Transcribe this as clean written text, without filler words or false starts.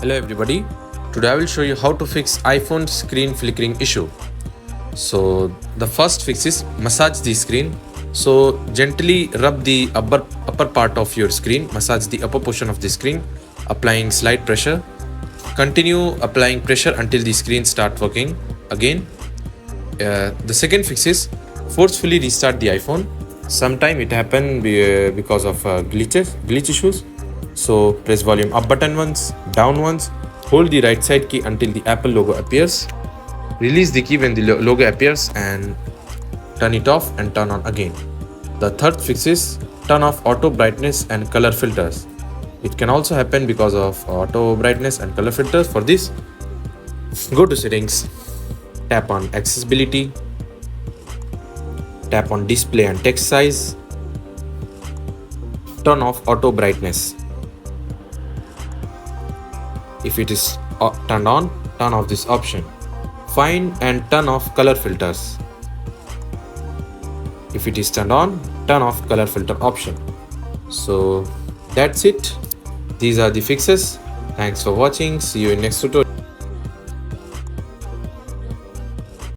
Hello everybody, today I will show you how to fix iPhone screen flickering issue. So the first fix is massage the screen. So gently rub the upper part of your screen, massage the upper portion of the screen, applying slight pressure. Continue applying pressure until the screen start working again. The second fix is forcefully restart the iPhone. Sometime it happen because of glitch issues. So press volume up button once, down once, hold the right side key until the Apple logo appears. Release the key when the logo appears and turn it off and turn on again. The third fix is turn off auto brightness and color filters. It can also happen because of auto brightness and color filters. For this, go to settings, tap on accessibility, tap on display and text size, turn off auto brightness. If it is turned on, turn off this option. Find and turn off color filters. If it is turned on, turn off color filter option. So that's it. These are the fixes. Thanks for watching. See you in next tutorial.